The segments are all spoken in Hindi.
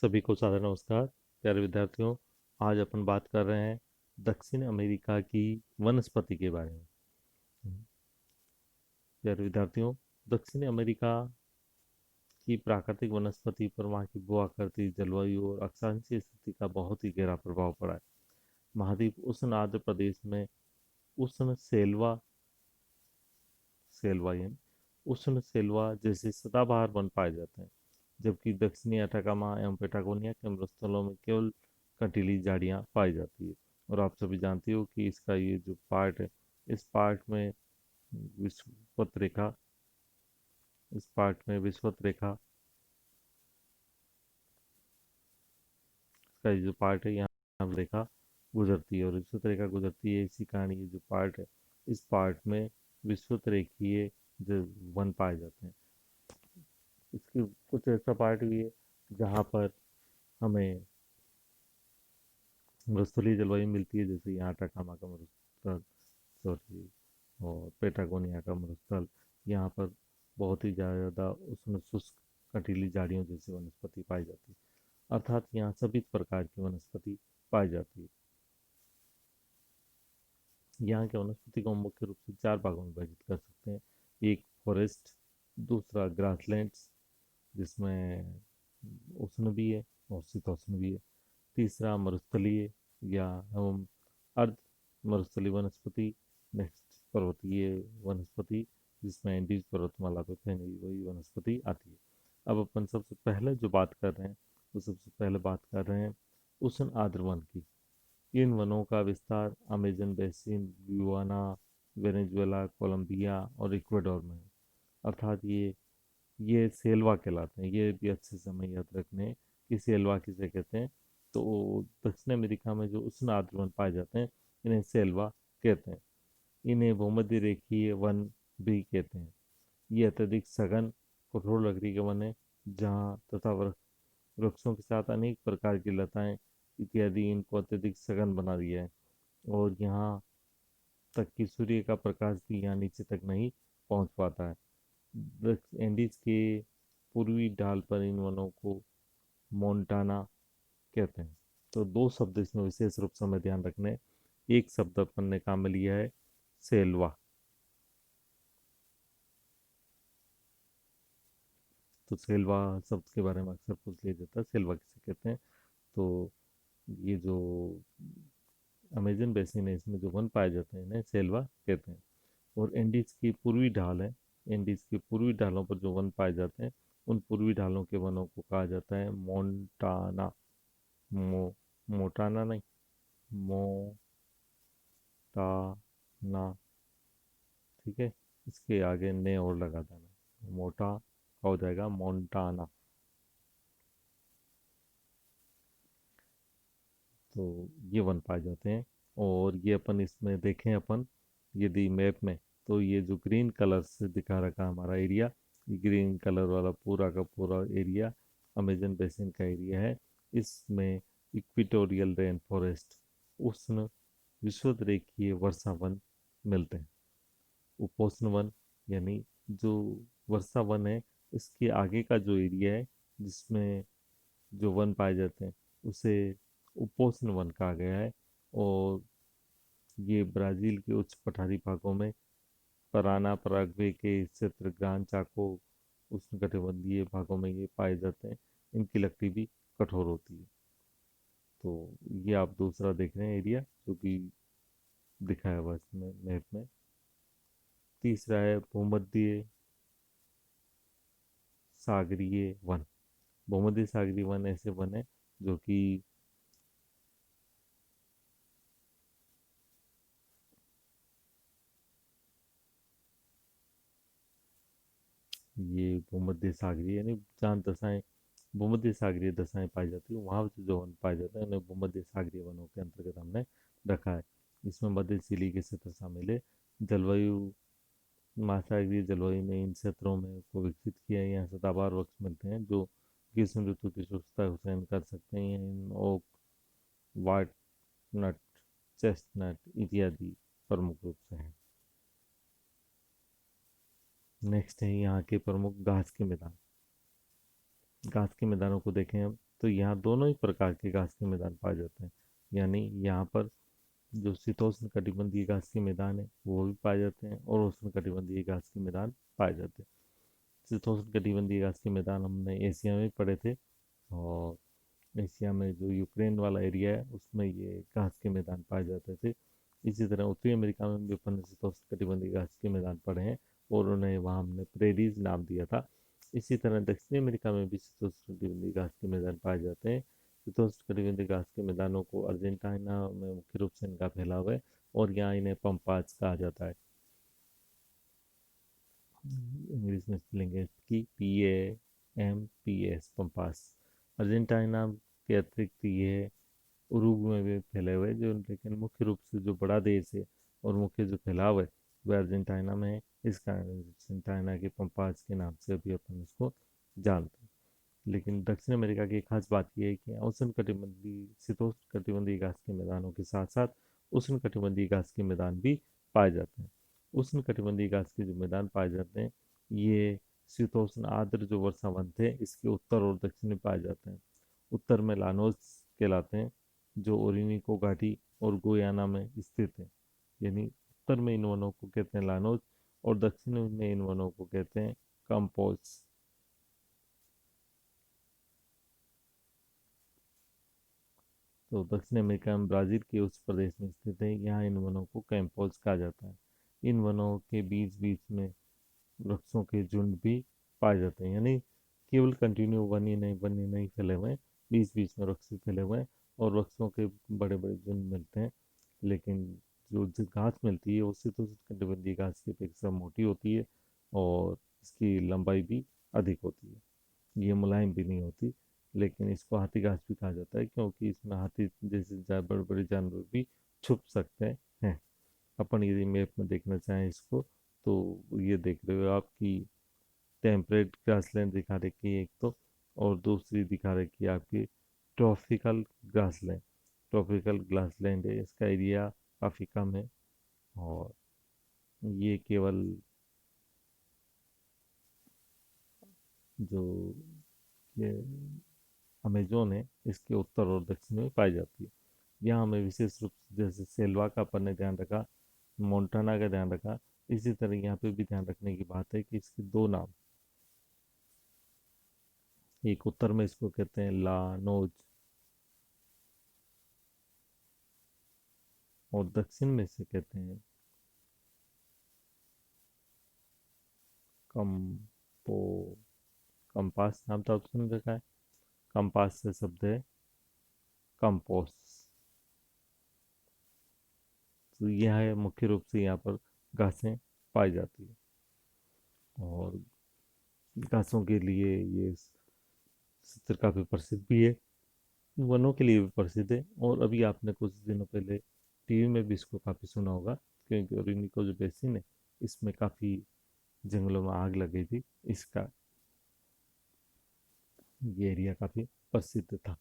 सभी को सादर नमस्कार। प्यारे विद्यार्थियों, आज अपन बात कर रहे हैं दक्षिण अमेरिका की वनस्पति के बारे में। प्यारे विद्यार्थियों, दक्षिण अमेरिका की प्राकृतिक वनस्पति पर वहाँ की भू आकृति, जलवायु और अक्षांशीय स्थिति का बहुत ही गहरा प्रभाव पड़ा है। महाद्वीप उष्ण आर्द्र प्रदेश में उष्ण सेल्वा सेल्वा यानी उष्ण सेल्वा जैसे सदाबहार वन पाए जाते हैं, जबकि दक्षिणी अटाकामा एवं पेटागोनिया के मरुस्थलों में केवल कंटीली झाड़ियाँ पाई जाती है। और आप सभी जानते हो कि इसका ये जो पार्ट है, इस पार्ट में विषुवत रेखा इस पार्ट में विषुवत रेखा का ये जो पार्ट है, यहाँ रेखा गुजरती है और विषुवत रेखा गुजरती है। इसी कारण ये जो पार्ट है, इस पार्ट में विषुवत रेखीय जो वन पाए जाते हैं। इसकी कुछ ऐसा पार्ट भी है जहाँ पर हमें मरुस्थलीय जलवायु मिलती है, जैसे यहाँ टाटामा का मरुस्थल, सॉरी, और पेटागोनिया का मरुस्थल। यहाँ पर बहुत ही ज़्यादा उष्ण शुष्क कंटीली झाड़ियों जैसी वनस्पति पाई जाती है, अर्थात यहाँ सभी प्रकार की वनस्पति पाई जाती है। यहाँ के वनस्पति को हम मुख्य रूप से चार भागों में विभाजित कर सकते हैं। एक फॉरेस्ट, दूसरा ग्रासलैंड्स जिसमें उष्ण भी है और शीतोष्ण भी है, तीसरा मरुस्थलीय या एवं अर्ध मरुस्थलीय वनस्पति, नेक्स्ट पर्वतीय वनस्पति जिसमें एंडीज पर्वतमाला पर फैली हुई वनस्पति आती है। अब अपन सबसे पहले जो बात कर रहे हैं, तो सबसे पहले बात कर रहे हैं उष्ण आर्द्र वन की। इन वनों का विस्तार Amazon basin, Guyana, Venezuela, Colombia और इक्वाडोर में है। अर्थात ये सेल्वा कहलाते हैं। ये भी अच्छे से हमें याद रखने हैं कि सेल्वा किसे कहते हैं। तो दक्षिण अमेरिका में जो उष्ण आर्द्र वन पाए जाते हैं, इन्हें सेल्वा कहते हैं। इन्हें भूमध्य रेखीय वन भी कहते हैं। ये अत्यधिक सघन कठोर लकड़ी के वन है, जहाँ तथा वृक्षों के साथ अनेक प्रकार की लताएं इत्यादि इनको अत्यधिक सघन बना दिया है। और यहाँ तक कि सूर्य का प्रकाश भी यहाँ नीचे तक नहीं पहुँच पाता है। एंडीज के पूर्वी ढाल पर इन वनों को मोन्टाना कहते हैं। तो दो शब्द इसमें विशेष रूप से हमें ध्यान रखने हैं। एक शब्द अपन ने काम में लिया है सेल्वा। तो सेल्वा शब्द के बारे में अक्सर पूछ लिया जाता है, सेल्वा किसे कहते हैं। तो ये जो अमेजन बेसिन है, इसमें जो वन पाए जाते हैं इन्हें सेल्वा कहते हैं। और एंडीज की पूर्वी ढाल है, एंडीज की पूर्वी ढालों पर जो वन पाए जाते हैं, उन पूर्वी ढालों के वनों को कहा जाता है मोन्टाना। मो मोटाना नहीं, मोटाना। ठीक है, इसके आगे ने और लगा देना, मोटा का हो जाएगा मोन्टाना। तो ये वन पाए जाते हैं। और ये अपन इसमें देखें, अपन यदि मैप में, तो ये जो ग्रीन कलर से दिखा रखा हमारा एरिया, ये ग्रीन कलर वाला पूरा का पूरा एरिया अमेजन बेसिन का एरिया है। इसमें इक्विटोरियल रेन फॉरेस्ट, उष्ण विषुवत रेखीय वर्षा वन मिलते हैं। उपोष्ण वन यानी जो वर्षा वन है, इसके आगे का जो एरिया है जिसमें जो वन पाए जाते हैं, उसे उपोष्ण वन कहा गया है। और ये ब्राज़ील के उच्च पठारी भागों में, पराना पराग्वे के क्षेत्र, ग्रान चाको उष्णकटिबंधीय भागों में ये पाए जाते हैं। इनकी लकड़ी भी कठोर होती है। तो ये आप दूसरा देख रहे हैं एरिया जो कि दिखाया हुआ इसमें मैप में। तीसरा है भूमध्य सागरीय वन। भूमध्य सागरीय वन ऐसे वन है जो कि ये भूमध्य सागरीय यानी जहाँ दशाएं भूमध्य सागरीय दशाएं पाई जाती है, वहाँ से जो वन पाए जाते हैं उन्हें भूमध्य सागरीय वनों के अंतर्गत हमने रखा है। इसमें मध्य सिली के क्षेत्र शामिल है। जलवायु महासागरीय जलवायु ने इन क्षेत्रों में को विकसित किया है। यहाँ सदाबहार वृक्ष मिलते हैं जो ग्रीष्म ऋतु की शुष्कता को सहन कर सकते हैं। इन ओक, वाटनट, चेस्टनट इत्यादि प्रमुख रूप से हैं। नेक्स्ट है यहाँ के प्रमुख घास के मैदान। घास के मैदानों को देखें हम, तो यहाँ दोनों ही प्रकार के घास के मैदान पाए जाते हैं। यानी यहाँ पर जो शीतोष्ण कटिबंधीय घास के मैदान है वो भी पाए जाते हैं और उष्ण कटिबंधीय घास के मैदान पाए जाते हैं। शीतोष्ण कटिबंधीय घास के मैदान हमने एशिया में पढ़े थे, और एशिया में जो यूक्रेन वाला एरिया है उसमें ये घास के मैदान पाए जाते थे। इसी तरह उत्तरी अमेरिका में भी अपन शीतोष्ण कटिबंधीय घास के मैदान पढ़े हैं और उन्हें वहाँ हमने प्रेरीज नाम दिया था। इसी तरह दक्षिणी अमेरिका में भी शीतोष्ण कटिबंधीय घास के मैदान पाए जाते हैं। शीतोष्ण कटिबंधीय घास के मैदानों को अर्जेंटीना में मुख्य रूप से इनका फैलाव है और यहाँ इन्हें पंपास कहा जाता है। इंग्लिश में स्पेलिंग है इसकी PAMPS, पंपास। अर्जेंटीना के अतिरिक्त ये उरुग्वे में भी फैले हुए हैं, जो लेकिन मुख्य रूप से जो बड़ा देश है और मुख्य जो फैलाव है वह अर्जेंटीना में है। इस कारण अर्जेंटीना के पंपास के नाम से अभी अपन इसको जानते हैं। लेकिन दक्षिण अमेरिका की एक खास बात यह है कि उष्ण कटिबंधीय शीतोष्ण कटिबंधीय घास के मैदानों के साथ साथ उष्ण कटिबंधीय घास के मैदान भी पाए जाते हैं। उष्ण कटिबंधीय घास के जो मैदान पाए जाते हैं ये शीतोष्ण आर्द्र जो वर्षावन थे इसके उत्तर और दक्षिण में पाए जाते हैं। उत्तर में लानोस कहलाते हैं जो ओरिनिको घाटी और गुयाना में स्थित है। यानी उत्तर में इन वनों को कहते हैं लानोस और दक्षिण में इन वनों को कहते हैं कंपोज। तो दक्षिण अमेरिका में ब्राजील के उस प्रदेश में स्थित है। यहाँ इन वनों को कैंपोज कहा जाता है। इन वनों के बीच बीच में वृक्षों के झुंड भी पाए जाते हैं। यानी केवल कंटिन्यू वन ही नहीं फैले हुए हैं, बीच बीच में वृक्ष फैले हुए हैं और वृक्षों के बड़े बड़े झुंड मिलते हैं। लेकिन जो घास मिलती है उससे तो कटिबंधीय घास की अपेक्षा मोटी होती है और इसकी लंबाई भी अधिक होती है। ये मुलायम भी नहीं होती। लेकिन इसको हाथी घास भी कहा जाता है क्योंकि इसमें हाथी जैसे बड़े बड़े जानवर भी छुप सकते हैं। अपन यदि मैप में देखना चाहें इसको तो ये देख रहे हो आप कि टेम्परेट ग्रासलैंड दिखा रखी है एक तो, और दूसरी दिखा रखी है आपकी ट्रॉपिकल ग्रासलैंड। ट्रॉपिकल ग्रासलैंड है, इसका एरिया काफ़ी कम है और ये केवल जो ये अमेजोन है इसके उत्तर और दक्षिण में पाई जाती है। यहाँ हमें विशेष रूप से जैसे सेल्वा का अपन ने ध्यान रखा, मोन्टाना का ध्यान रखा, इसी तरह यहाँ पे भी ध्यान रखने की बात है कि इसके दो नाम, एक उत्तर में इसको कहते हैं लानोज और दक्षिण में इसे कहते हैं कंपो कंपास। नाम तो आप सुन रखा है। कंपास से शब्द है कंपोस। तो यह है मुख्य रूप से यहाँ पर घासें पाई जाती है और घासों के लिए ये क्षेत्र काफ़ी प्रसिद्ध भी है, वनों के लिए भी प्रसिद्ध है। और अभी आपने कुछ दिनों पहले टीवी में भी इसको काफ़ी सुना होगा क्योंकि ओरिनिको जो बेसिन है इसमें काफ़ी जंगलों में आग लगी थी। इसका ये एरिया काफ़ी प्रसिद्ध था।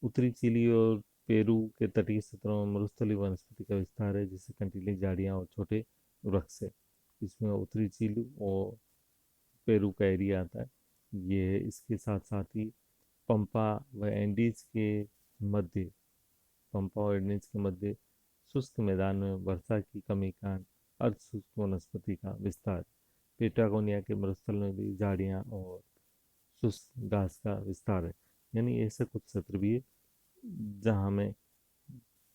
उत्तरी चिली और पेरू के तटीय क्षेत्रों में मरुस्थलीय वनस्पति का विस्तार है जिससे कंटीली झाड़ियाँ और छोटे वृक्ष है। इसमें उत्तरी चिली और पेरू का एरिया आता है। ये इसके साथ साथ ही पंपा व एंडीज के मध्य पंपा और एंडीज के मध्य शुष्क मैदान में वर्षा की कमी के कारण अर्ध शुष्क वनस्पति का विस्तार। पेटागोनिया के मरुस्थल में भी झाड़ियाँ और शुष्क घास का विस्तार है। यानी ऐसे कुछ क्षेत्र भी है जहाँ हमें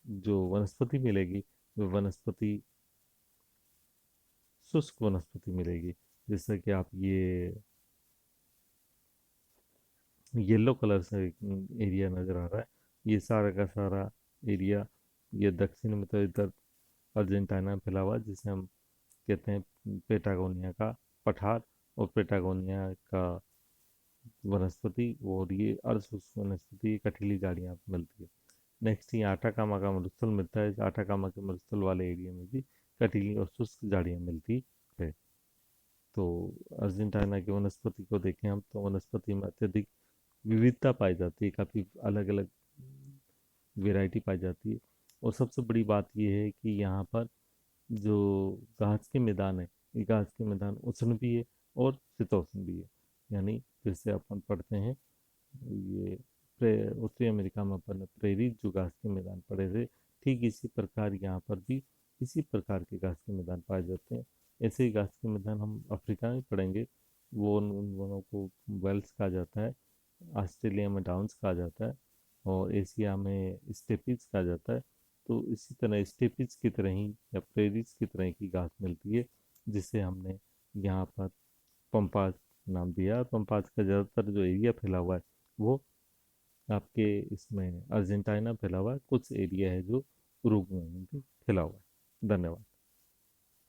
जो वनस्पति मिलेगी वो वनस्पति शुष्क वनस्पति मिलेगी। जैसे कि आप ये येलो कलर से एरिया नज़र आ रहा है, ये सारा का सारा एरिया ये दक्षिण में तो इधर अर्जेंटीना में फैला हुआ है, जिसे हम कहते हैं पेटागोनिया का पठार और पेटागोनिया का वनस्पति। और ये अर्धशुष्क वनस्पति कटीली झाड़ियाँ मिलती है। नेक्स्ट ये आटाकामा का मरुस्थल मिलता है। इस आटाकामा के मरुस्थल वाले एरिया में भी कटीली और शुष्क झाड़ियाँ मिलती है। तो अर्जेंटीना की वनस्पति को देखें हम तो वनस्पति में अत्यधिक विविधता पाई जाती है, काफ़ी अलग अलग वैरायटी पाई जाती है। और सबसे बड़ी बात यह है कि यहाँ पर जो घास के मैदान है ये घास के मैदान उष्ण भी है और शीतोष्ण भी है। यानी फिर से अपन पढ़ते हैं ये उत्तरी अमेरिका में अपन ने प्रेरी जो घास के मैदान पड़े थे, ठीक इसी प्रकार यहाँ पर भी इसी प्रकार के घास के मैदान पाए जाते हैं। ऐसे ही घास के मैदान हम अफ्रीका में पढ़ेंगे। वो उन वनों को वेल्स कहा जाता है, ऑस्ट्रेलिया में डाउन्स कहा जाता है, और एशिया में स्टेपीज कहा जाता है। तो इसी तरह स्टेपीज की तरह ही या प्रेरीज की तरह की घास मिलती है, जिसे हमने यहाँ पर पंपास नाम दिया। और पंपास का ज़्यादातर जो एरिया फैला हुआ है वो आपके इसमें अर्जेंटीना फैला हुआ है, कुछ एरिया है जो उरुग्वे में भी फैला हुआ है। धन्यवाद।